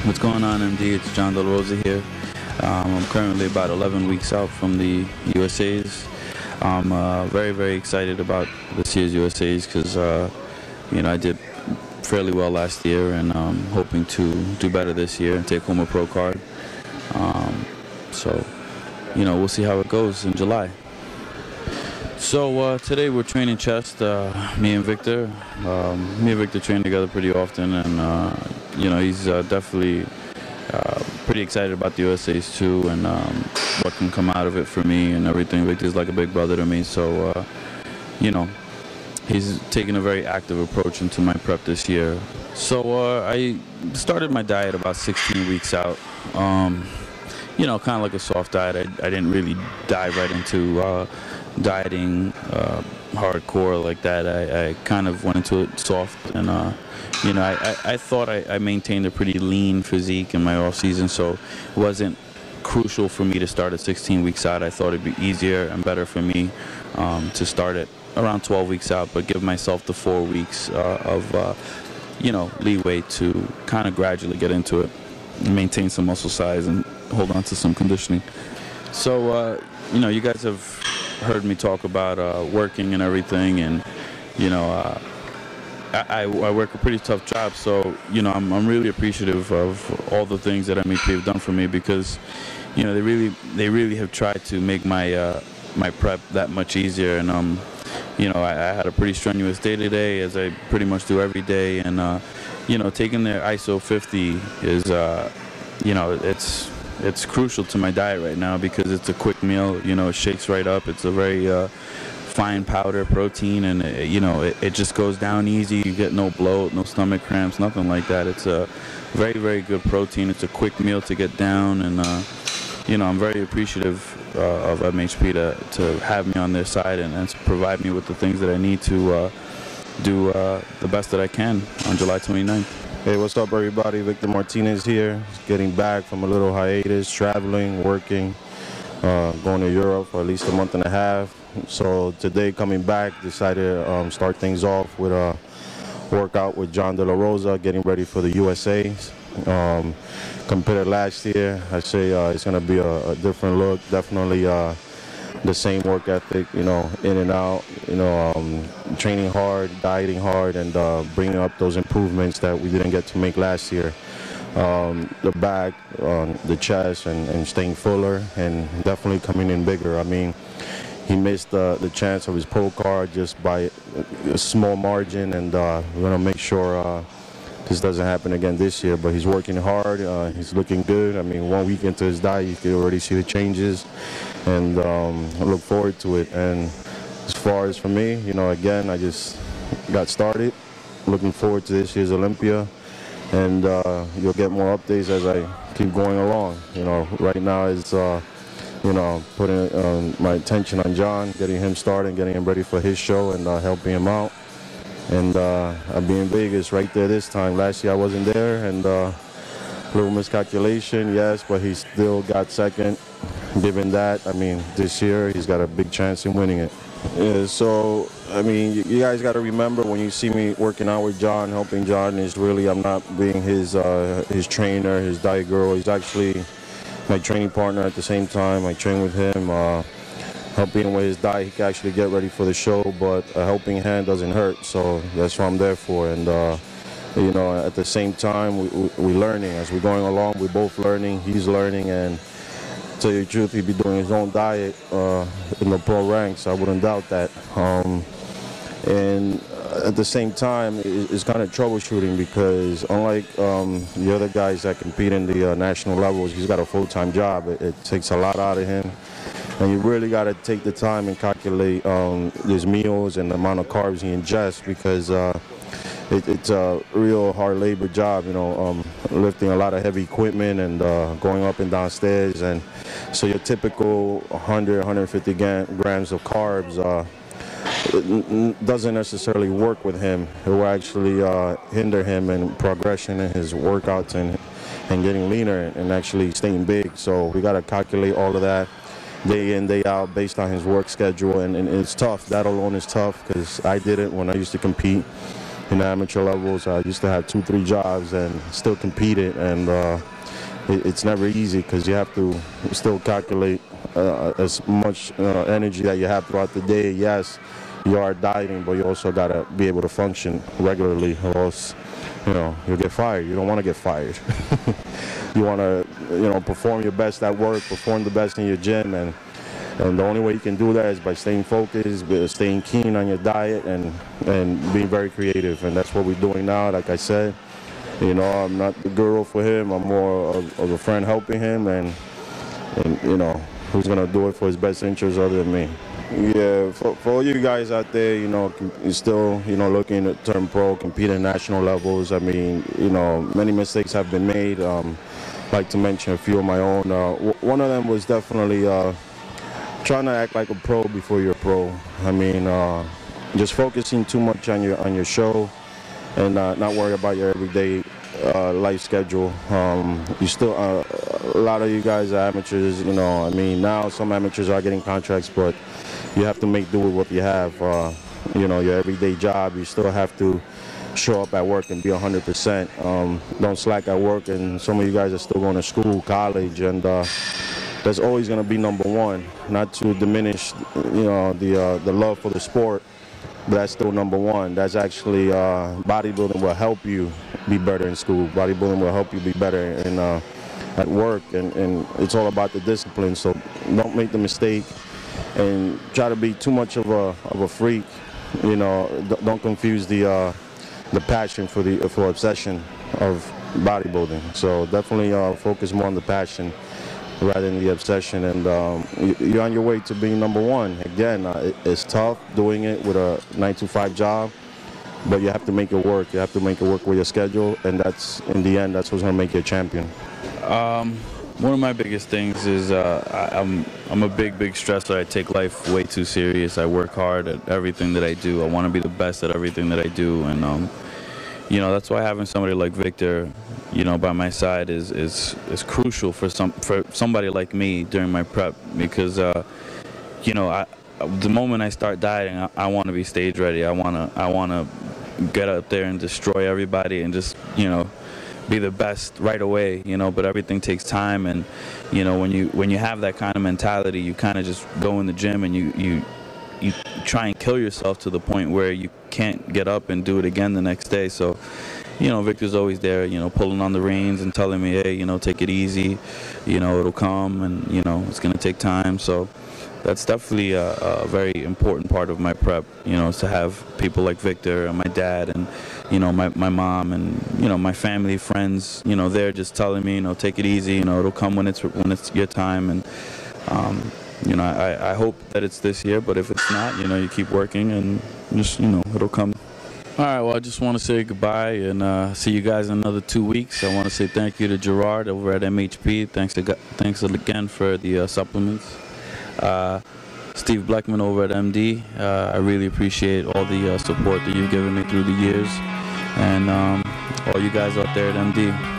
What's going on, MD? It's John Delarosa here. I'm currently about 11 weeks out from the USAs. I'm very, very excited about this year's USAs because, I did fairly well last year, and I'm hoping to do better this year and take home a pro card. We'll see how it goes in July. So today we're training chest, me and Victor. Me and Victor train together pretty often, and he's definitely pretty excited about the USAs too, and what can come out of it for me and everything. Victor's like a big brother to me, so he's taking a very active approach into my prep this year. So I started my diet about 16 weeks out. Kind of like a soft diet. I didn't really dive right into dieting hardcore like that. I kind of went into it soft, and I thought I maintained a pretty lean physique in my off season, so it wasn't crucial for me to start at 16 weeks out. I thought it'd be easier and better for me to start at around 12 weeks out, but give myself the 4 weeks of leeway to kind of gradually get into it and maintain some muscle size and hold on to some conditioning. So you guys have heard me talk about working and everything, and I work a pretty tough job, so I'm really appreciative of all the things that MEP have done for me, because they really have tried to make my my prep that much easier. And I had a pretty strenuous day today, as I pretty much do every day, and taking their ISO 50 is it's crucial to my diet right now, because it's a quick meal. It shakes right up. It's a very fine powder protein, and it just goes down easy. You get no bloat, no stomach cramps, nothing like that. It's a very, very good protein. It's a quick meal to get down, and I'm very appreciative of MHP to have me on their side and to provide me with the things that I need to do the best that I can on July 29th. Hey, what's up, everybody? Victor Martinez here, getting back from a little hiatus, traveling, working, going to Europe for at least a month and a half. So today, coming back, decided to start things off with a workout with John Delarosa, getting ready for the USAs. Compared to last year, I say it's going to be a different look. Definitely the same work ethic, in and out, training hard, dieting hard, and bringing up those improvements that we didn't get to make last year. The back, the chest, and staying fuller, and definitely coming in bigger. I mean, he missed the chance of his pro card just by a small margin, and we're going to make sure this doesn't happen again this year. But he's working hard. He's looking good. I mean, 1 week into his diet, you can already see the changes, and I look forward to it. And as far as for me, again, I just got started. Looking forward to this year's Olympia, and you'll get more updates as I keep going along. Right now is putting my attention on John, getting him started, getting him ready for his show, and helping him out. And I'll be in Vegas right there this time. Last year I wasn't there, and a little miscalculation, yes, but he still got second. Given that, I mean, this year he's got a big chance in winning it. Yeah, so, I mean, you guys got to remember, when you see me working out with John, helping John, is really, I'm not being his trainer, his diet guru. He's actually my training partner at the same time. I train with him, helping him with his diet. He can actually get ready for the show, but a helping hand doesn't hurt, so that's what I'm there for. And at the same time, we're learning. As we're going along, we're both learning. He's learning, and tell you the truth, he'd be doing his own diet in the pro ranks. I wouldn't doubt that. And at the same time, it's kind of troubleshooting because unlike the other guys that compete in the national levels, he's got a full-time job. It takes a lot out of him. And you really got to take the time and calculate his meals and the amount of carbs he ingests because it's a real hard labor job, you know, lifting a lot of heavy equipment and going up and down stairs. And so your typical 100, 150 grams of carbs doesn't necessarily work with him. It will actually hinder him in progression in his workouts and getting leaner and actually staying big. So we got to calculate all of that day in, day out based on his work schedule, and it's tough. That alone is tough because I did it when I used to compete in amateur levels. I used to have 2-3 jobs and still competed, and it's never easy because you have to still calculate as much energy that you have throughout the day. Yes, you are dieting, but you also got to be able to function regularly, or else, you know, you'll get fired. You don't want to get fired. You want to, you know, perform your best at work, perform the best in your gym, and the only way you can do that is by staying focused, staying keen on your diet, and being very creative. And that's what we're doing now. Like I said, you know, I'm not the guru for him. I'm more of a friend helping him, and you know, who's gonna do it for his best interest other than me? Yeah, for all you guys out there, you know, still, you know, looking to turn pro, compete at national levels. I mean, you know, many mistakes have been made. I'd like to mention a few of my own. One of them was definitely trying to act like a pro before you're a pro. I mean, just focusing too much on your show and not worry about your everyday life schedule. You still, a lot of you guys are amateurs, you know. I mean, now some amateurs are getting contracts, but you have to make do with what you have. You know, your everyday job, you still have to show up at work and be 100%. Don't slack at work, and some of you guys are still going to school, college, and that's always going to be number one. Not to diminish, you know, the love for the sport, but that's still number one. That's actually bodybuilding will help you be better in school. Bodybuilding will help you be better at work, and it's all about the discipline. So don't make the mistake and try to be too much of a freak. You know, don't confuse the passion for obsession of bodybuilding. So definitely focus more on the passion rather than the obsession, and you're on your way to being number one. Again, it's tough doing it with a 9-to-5 job, but you have to make it work. You have to make it work with your schedule, and that's, in the end, that's what's going to make you a champion. One of my biggest things is I'm a big stressor. I take life way too serious. I work hard at everything that I do. I want to be the best at everything that I do, and you know, that's why having somebody like Victor, you know, by my side is crucial for somebody like me during my prep, because you know, the moment I start dieting, I want to be stage ready. I want to get out there and destroy everybody and just, you know, be the best right away, you know. But everything takes time, and you know, when you have that kind of mentality, you kind of just go in the gym and you try and kill yourself to the point where you can't get up and do it again the next day. So, you know, Victor's always there, you know, pulling on the reins and telling me, hey, you know, take it easy, you know, it'll come, and you know, it's gonna take time. So that's definitely a very important part of my prep, you know, is to have people like Victor and my dad and, you know, my mom and, you know, my family, friends, you know, they're just telling me, you know, take it easy, you know, it'll come when it's your time. And you know, I hope that it's this year, but if it's not, you know, you keep working and just, you know, it'll come. All right, well, I just want to say goodbye and see you guys in another 2 weeks. I want to say thank you to Gerard over at MHP. Thanks again for the supplements. Steve Bleckman over at MD. I really appreciate all the support that you've given me through the years, and all you guys out there at MD.